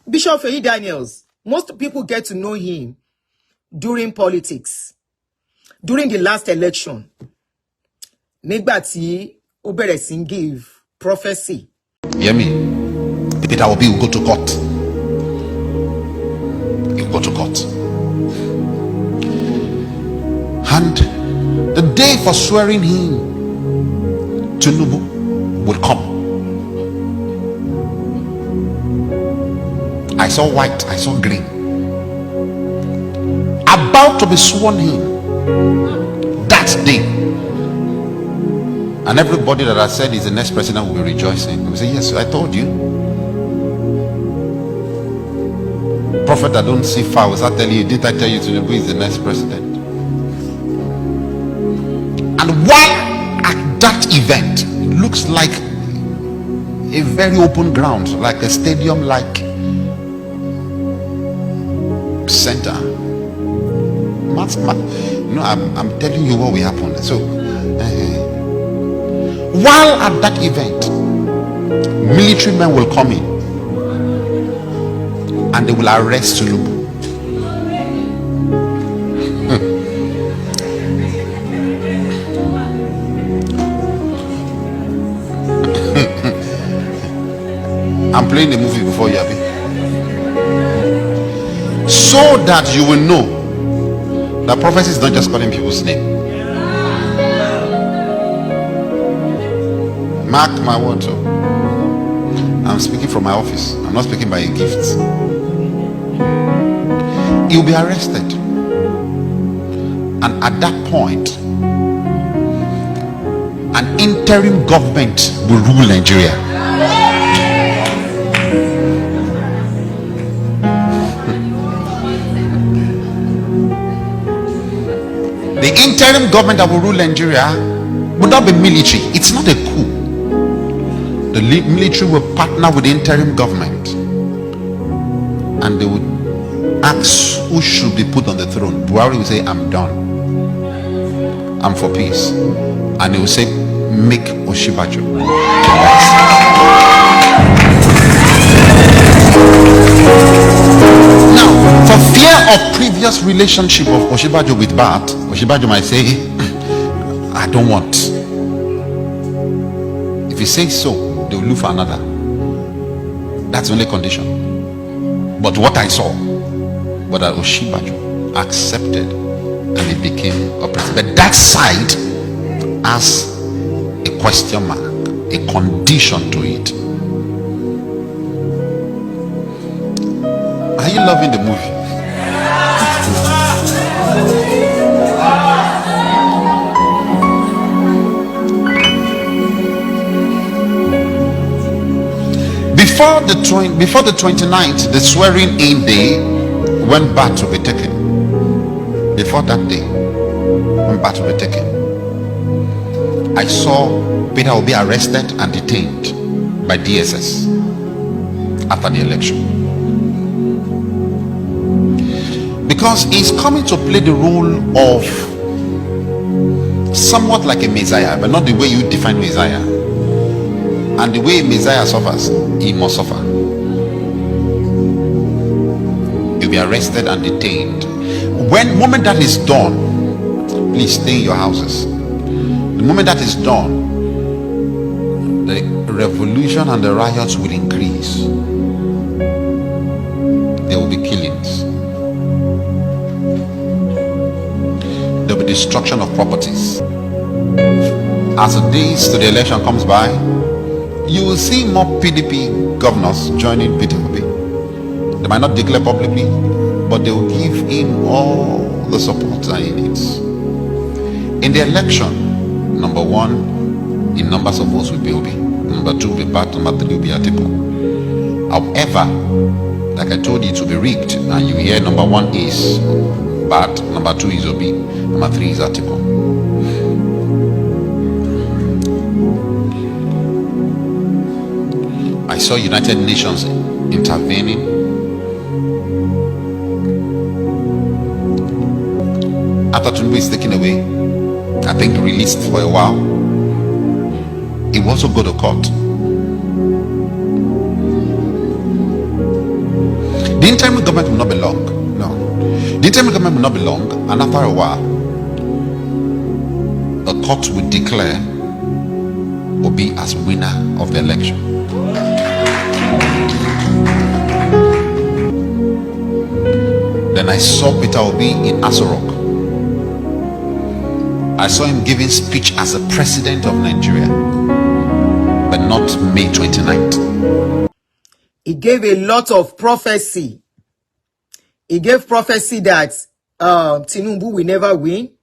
Bishop Feyi Daniels, most people get to know him during politics, during the last election. Nígbà tí ó bẹ̀rẹ̀ sí give prophecy. Hear me? Peter Obi will go to court. He will go to court. And the day for swearing him to Nubu will come. I saw white, I saw green. About to be sworn in that day. And everybody that I said is the next president will be rejoicing. We say, yes, I told you. Prophet that don't see far was I tell you, didn't I tell you Tinubu is the next president? And while at that event, it looks like a very open ground, like a stadium like center. You know, I'm telling you what will happen. So while at that event, military men will come in and they will arrest Tinubu. I'm playing the movie before you, Abi. So that you will know that prophecy is not just calling people's name. Mark my words. I'm speaking from my office. I'm not speaking by a gift. He will be arrested. And at that point, an interim government will rule Nigeria. The interim government that will rule Nigeria will not be military. It's not a coup. The military will partner with the interim government and they would ask who should be put on the throne. Buhari will say, I'm done. I'm for peace. And he will say, make Oshibajo. Now, for fear of previous relationship of Oshibajo with Bat, Oshibajo might say, I don't want. If he says so, they will look for another. That's the only condition. But what I saw, but that Oshibajo accepted and he became a president. But that side has a question mark, a condition to it. Are you loving the movie? Before the 29th, the swearing in day, when Bat will be taken. Before that day, when Bat will be taken, I saw Peter will be arrested and detained by DSS after the election. Because he's coming to play the role of somewhat like a Messiah, but not the way you define Messiah. And the way Messiah suffers, he must suffer. You'll be arrested and detained. When moment that is done, please stay in your houses. The moment that is done, the revolution and the riots will increase. There will be killings. There will be destruction of properties. As the days to the election comes by, you will see more PDP governors joining Peter Obi. They might not declare publicly, but they will give him all the support that he needs. In the election, number one, in numbers of votes will be Obi. Number two will be Bat. Number three will be Atiku. However, like I told you, it will be rigged, and you hear number one is Bat, number two is Obi, number three is Atiku. I saw United Nations intervening. After Tinubu is taken away, I think released for a while, he will also go to court. The interim government will not be long. No. The interim government will not be long, and after a while, the court will declare Obi as winner of the election. Then I saw Peter Obi in Aso Rock. I saw him giving speech as the president of Nigeria, but not May 29th. He gave a lot of prophecy. He gave prophecy that Tinubu will never win.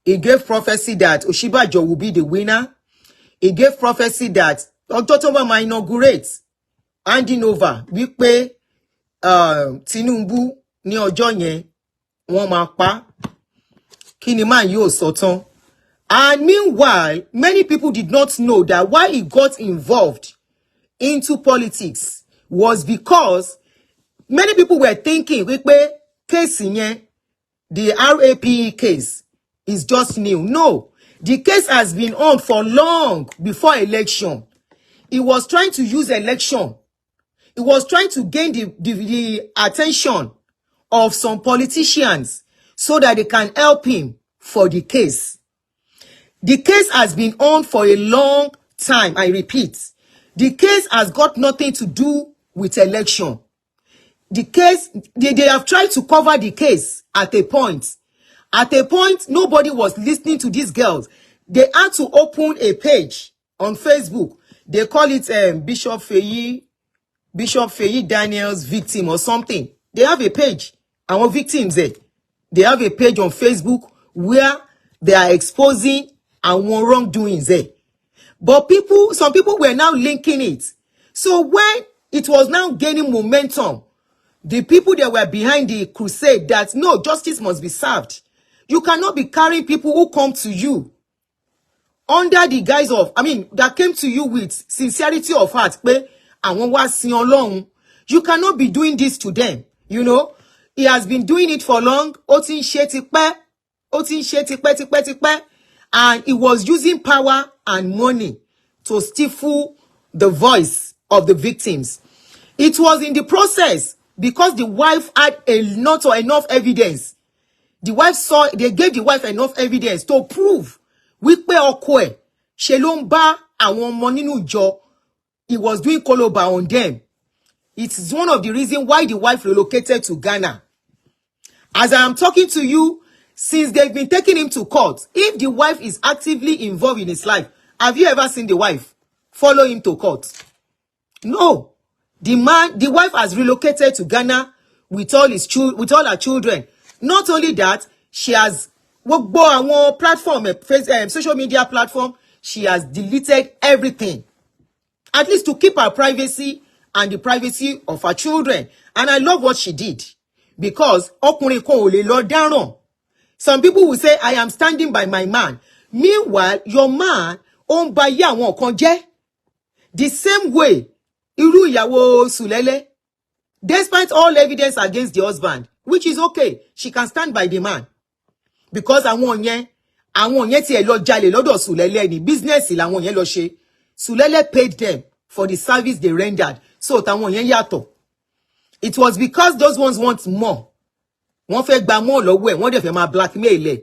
He gave prophecy that Oshibajo will be the winner. He gave prophecy that October might inaugurate, handing over. Wípé Tinubu ní ọjọ́ yẹn wọ́n máa pa. Kí ni man yóò sọ tán. And meanwhile, many people did not know that why he got involved into politics was because many people were thinking, wípé case yẹn, the RAPE case, is just new. No, the case has been on for long before election. He was trying to use election. He was trying to gain the attention of some politicians so that they can help him for the case. The case has been on for a long time, I repeat. The case has got nothing to do with election. The case, they have tried to cover the case at a point. At a point, nobody was listening to these girls. They had to open a page on Facebook. They call it Bishop Feyi Daniel's victim or something. They have a page. Our victims there. They have a page on Facebook where they are exposing our wrongdoings there. But some people were now linking it. So when it was now gaining momentum, the people that were behind the crusade that no, justice must be served. You cannot be carrying people who come to you under the guise of, that came to you with sincerity of heart. You cannot be doing this to them. You know, he has been doing it for long. And he was using power and money to stifle the voice of the victims. It was in the process because the wife had not enough evidence. They gave the wife enough evidence to prove wípé ọkọ ẹ̀ ṣe ló ń bá àwọn ọmọ nínú ìjọ. He was doing koloba on them. It's one of the reasons why the wife relocated to Ghana. As I am talking to you, since they've been taking him to court, if the wife is actively involved in his life, have you ever seen the wife follow him to court? No. The wife has relocated to Ghana with all her children. Not only that, she has platform, social media platform, she has deleted everything. At least to keep her privacy and the privacy of her children. And I love what she did. Because some people will say, I am standing by my man. Meanwhile, your man owned by Yawon Konje. The same way, Iru Yawo Sulele, despite all evidence against the husband, which is okay, she can stand by the man. Because àwọn yẹn tí ẹ lọ jalè lọ́dọ̀ Sulele ni business làwọn yẹn lọ ṣe. Sulele paid them for the service they rendered. So tàwọn yẹn yàtọ̀. It was because those ones want more. Wọ́n fẹ́ gba more lọ́wọ́ ẹ̀, wọ́n dẹ̀ fẹ́ máa blackmail ẹ̀.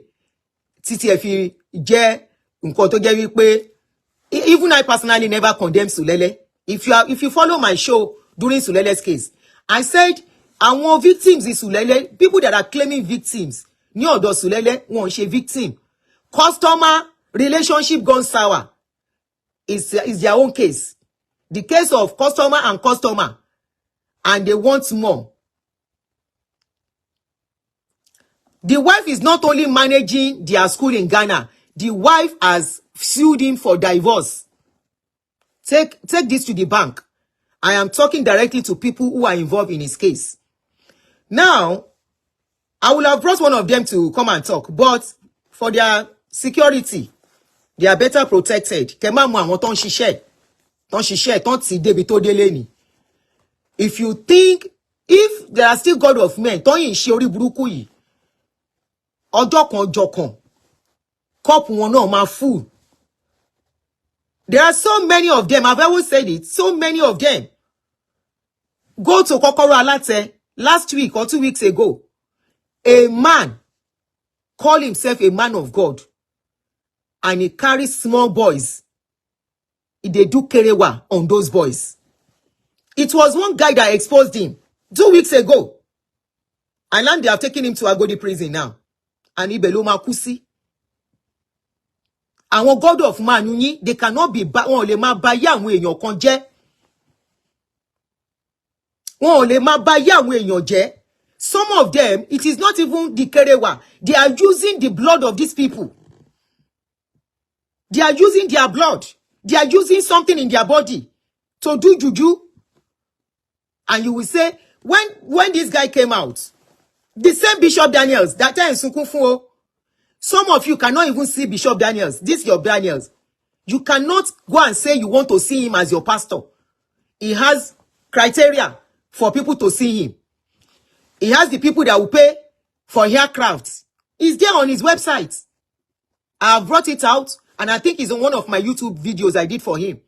Títí ẹ fi jẹ́ nǹkan tó jẹ́ wípé even I personally never condemn Sulele. If you follow my show during Sulele's case, I said àwọn victims in Sulele, people that are claiming victims, ní ọ̀dọ̀ Sulele wọ́n ṣe victim. Customer relationship gone sour is their own case. The case of customer, and they want more. The wife is not only managing their school in Ghana, the wife has sued him for divorce. Take this to the bank. I am talking directly to people who are involved in his case. Now, I will have brought one of them to come and talk, but for their security, they are better protected. If you think, if there are still God of men, cup one no ma full. There are so many of them. I've always said it. So many of them. Go to Kokoro Alate. last week or 2 weeks ago, a man called himself a man of God, and he carries small boys. They do kerewa on those boys. It was one guy that exposed him 2 weeks ago. And now they have taken him to Agodi prison now. And Ibeloma Kusi. Àwọn God of man, they cannot be wọ́n lè máa ba yé àwọn èèyàn kan jẹ́. Wọ́n lè máa ba yé àwọn èèyàn jẹ́. Some of them, it is not even the kerewa. They are using the blood of these people. They are using their blood. They are using something in their body to do juju. And you will say, when this guy came out, the same Bishop Daniels, that time Sukufu, some of you cannot even see Bishop Daniels. This is your Daniels. You cannot go and say you want to see him as your pastor. He has criteria for people to see him. He has the people that will pay for haircrafts. It's there on his website. I have brought it out, and I think it's on one of my YouTube videos I did for him.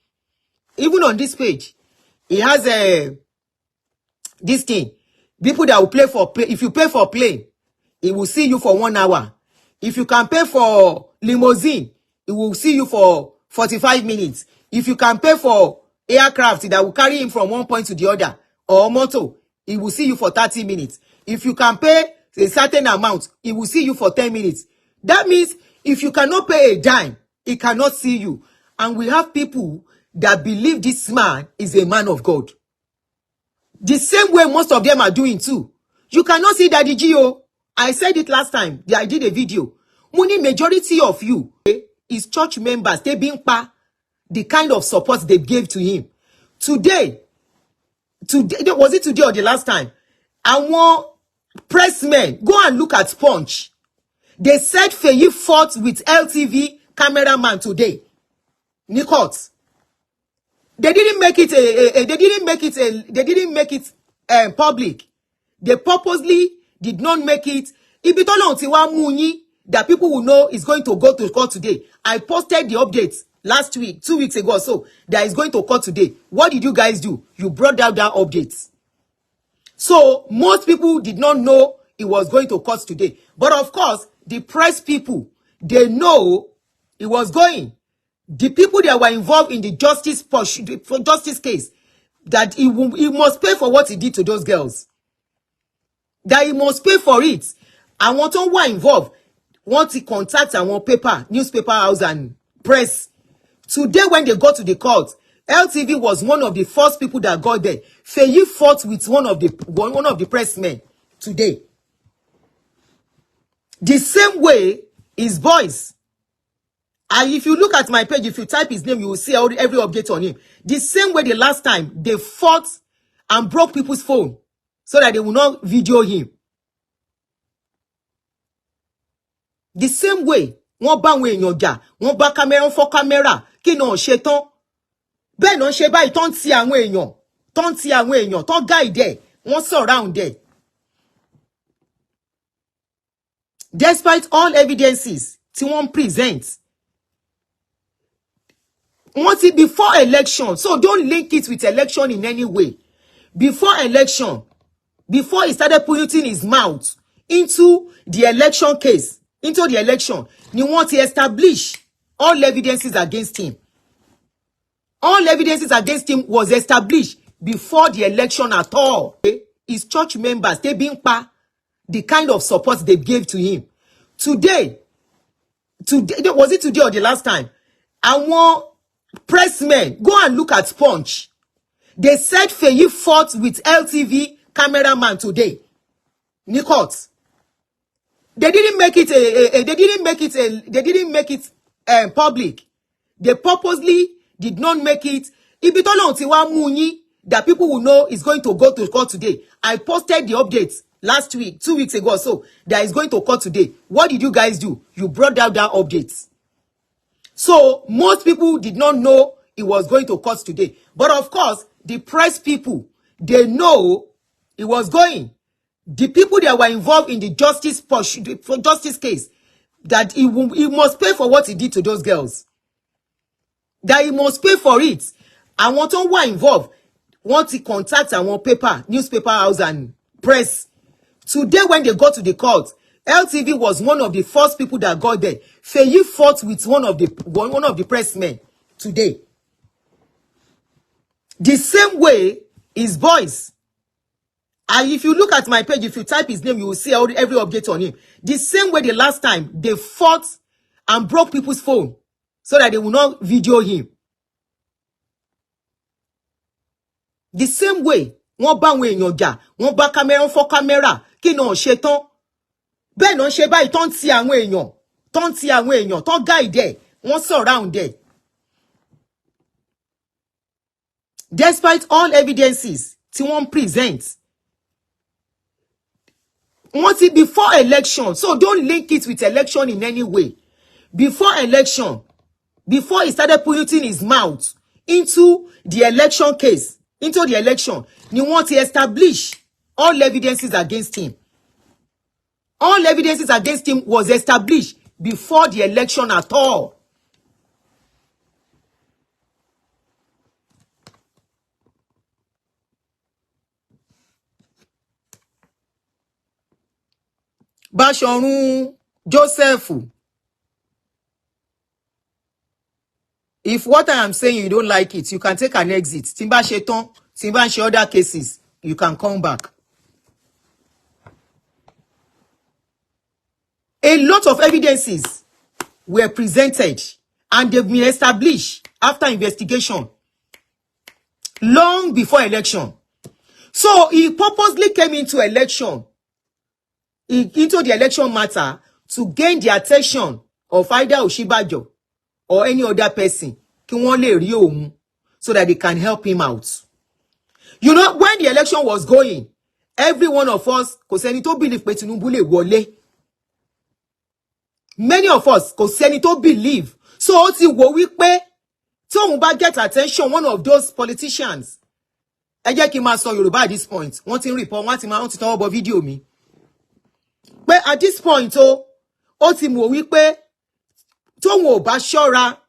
Even on this page, he has this thing. People that will play for play. If you pay for plane, he will see you for 1 hour. If you can pay for limousine, he will see you for 45 minutes. If you can pay for aircraft that will carry him from one point to the other, or motor, he will see you for 30 minutes. If you can pay a certain amount, he will see you for 10 minutes. That means if you cannot pay a dime, he cannot see you. And we have people that believe this man is a man of God. The same way most of them are doing too. You cannot see Daddy Gio. I said it last time. I did a video. Money majority of you is church members. They being the kind of support they gave to him. Today, was it today or the last time? I want pressmen. Go and look at Punch. They said Feyi fought with LTV cameraman today. Nikot. They didn't make it public. They purposely did not make it. That people will know is going to go to court today. I posted the updates last week, 2 weeks ago or so, that is going to court today. What did you guys do? You brought down that updates. So most people did not know it was going to court today. But of course, the press people, they know it was going. The people that were involved in the justice case, that he must pay for what he did to those girls. That he must pay for it. And what were involved, want to contact our newspaper house and press. Today when they got to the court, LTV was one of the first people that got there. Feyi fought with one of the pressmen today. The same way his boys. And if you look at my page, if you type his name, you will see every update on him. The same way the last time they fought and broke people's phone so that they will not video him. The same way, wọ́n bá àwọn èèyàn jà, wọ́n bá camera for camera, kí náà ṣe tán. Bẹ́ẹ̀ náà ṣe báyìí tán ti àwọn èèyàn, tán guide ẹ̀, wọ́n surround ẹ̀. Despite all evidences tí wọ́n present, before election, so don't link it with election in any way. Before election, before he started putting his mouth into the election case, into the election, ni wọ́n ti establish all evidences against him. All evidences against him was established before the election at all. His church members, they being the kind of support they gave to him. Today, was it today or the last time? I want pressmen, go and look at Punch. They said Feyi fought with LTV cameraman today. Nikot. They didn't make it public. They purposely did not make it. That people will know is going to go to court today. I posted the updates last week, 2 weeks ago or so, that is going to court today. What did you guys do? You brought down that updates. So most people did not know it was going to court today. But of course, the press people, they know it was going. The people that were involved in the justice case, that he must pay for what he did to those girls. That he must pay for it. And what were involved, want to contact our newspaper house and press. Today, when they got to the court, LTV was one of the first people that got there. Feyi fought with one of the pressmen today. The same way his boys. And if you look at my page, if you type his name, you will see every update on him. The same way the last time they fought and broke people's phone so that they will not video him. The same way, wọ́n bá àwọn èèyàn jà, wọ́n bá camera, wọ́n fọ́ camera, kí náà ṣe tán. Bẹ́ẹ̀ náà ṣe báyìí tán ti àwọn èèyàn, tán guide ẹ̀, wọ́n surround ẹ̀. Despite all evidences tí wọ́n present, before election, so don't link it with election in any way. Before election, before he started putting his mouth into the election case, into the election, ni wọ́n ti establish all evidences against him. All evidences against him was established before the election at all. Bashorun Joseph, if what I am saying you don't like it, you can take an exit. Timba Sheton, Timba and other cases, you can come back. A lot of evidences were presented and they've been established after investigation long before election. So he purposely came into the election matter to gain the attention of either Oshibajo or any other person so that they can help him out. You know, when the election was going, every one of us, many of us believe. So get attention, one of those politicians. At this point, video me. But at this point,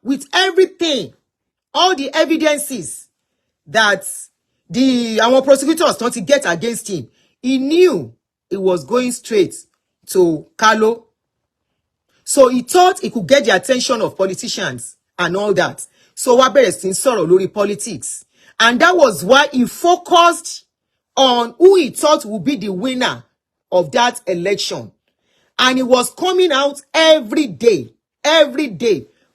with everything, all the evidences that our prosecutors want to get against him, he knew it was going straight to Kalo. So he thought he could get the attention of politicians and all that. So Waberesin sorrow lori politics. And that was why he focused on who he thought would be the winner of that election. And he was coming out every day,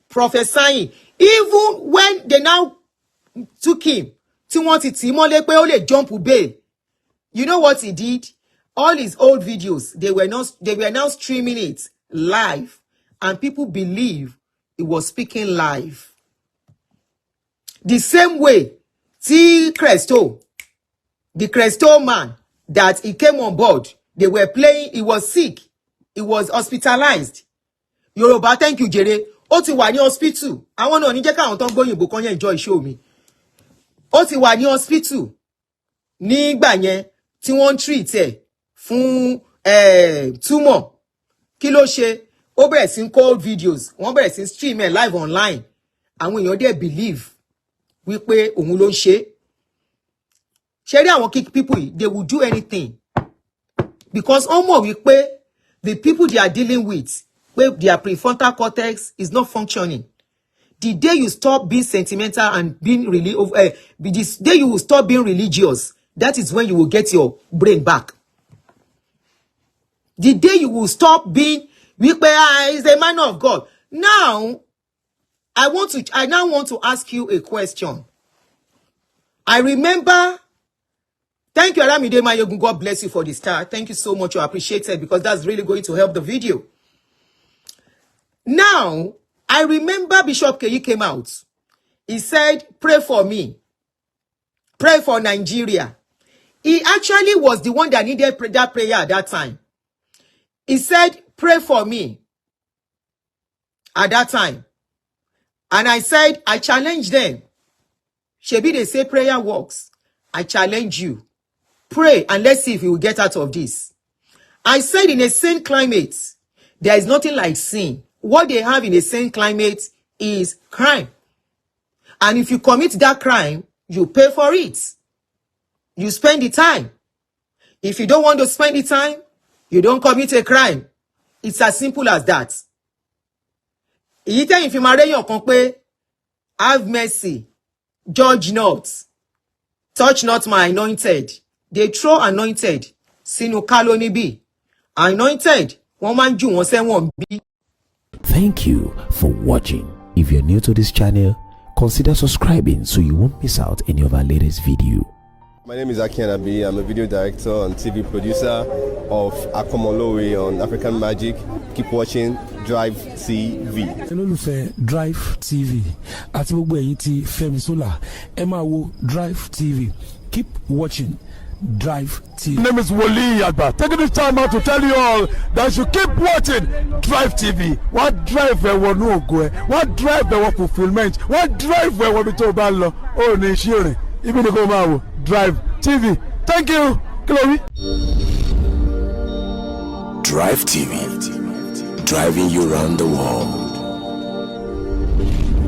prophesying. Even when they now took him, jump bail. You know what he did? All his old videos, they were now streaming it live, and people believe he was speaking live. The same way, the Cresto man that he came on board, they were playing, he was sick, he was hospitalized. Yoruba, thank you, Jere. Ó ti wà ní hospital. Àwọn náà ní jẹ́ káwọn tán gbóyìnbó kan yẹn enjoy show mi. Ó ti wà ní hospital. Nígbà yẹn tí wọ́n treat ẹ̀ fún tumor. Kí ló ṣe? Ó bẹ̀rẹ̀ sí cold videos. Wọ́n bẹ̀rẹ̀ sí stream ẹ̀ live online. Àwọn èèyàn dẹ̀ believe wípé òun ló ń ṣe. Ṣé rí àwọn people yìí, they will do anything. Because wọ́n wípé the people they are dealing with, where their prefrontal cortex is not functioning. The day you stop being sentimental and being the day you will stop being religious, that is when you will get your brain back. The day you will stop being, is a man of God. Now, I now want to ask you a question. I remember, thank you, Aramide Mayogun. God bless you for the star. Thank you so much. I appreciate it because that's really going to help the video. Now, I remember Bishop Feyi came out. He said, pray for me. Pray for Nigeria. He actually was the one that needed that prayer at that time. He said, pray for me at that time. And I said, I challenge them. Shebi, they say prayer works. I challenge you. Pray and let's see if you will get out of this. I said in a sane climate, there is nothing like sin. What they have in a sane climate is crime. And if you commit that crime, you pay for it. You spend the time. If you don't want to spend the time, you don't commit a crime. It's as simple as that. Èyí tẹ́yìn fi máa réyàn kan pé have mercy, judge not, touch not my anointed. They throw anointed sínú kálóní bí. Anointed, wọ́n máa ń jù wọ́n sẹ́wọ̀n bí. Thank you for watching. If you're new to this channel, consider subscribing so you won't miss out any of our latest video. My name is Aki Anabi. I'm a video director and TV producer of Akomolowe on African Magic. Keep watching Drive TV. Olólùfẹ́ Drive TV àti gbogbo ẹ̀yin tí Fẹ́mi Sola ẹ máa wo Drive TV. Keep watching Drive TV. My name is Wole Agba. Taking this time out to tell you all that you keep watching Drive TV. What drive ẹ̀wọ̀ ní ògo ẹ̀? What drive ẹ̀wọ̀ fulfilment? What drive ẹ̀wọ̀ bí tó bá lọ? Ó ní iṣẹ́ rẹ̀. Ibi ni kò máa wò Drive TV. Thank you. Chloe. Drive TV, driving you around the world.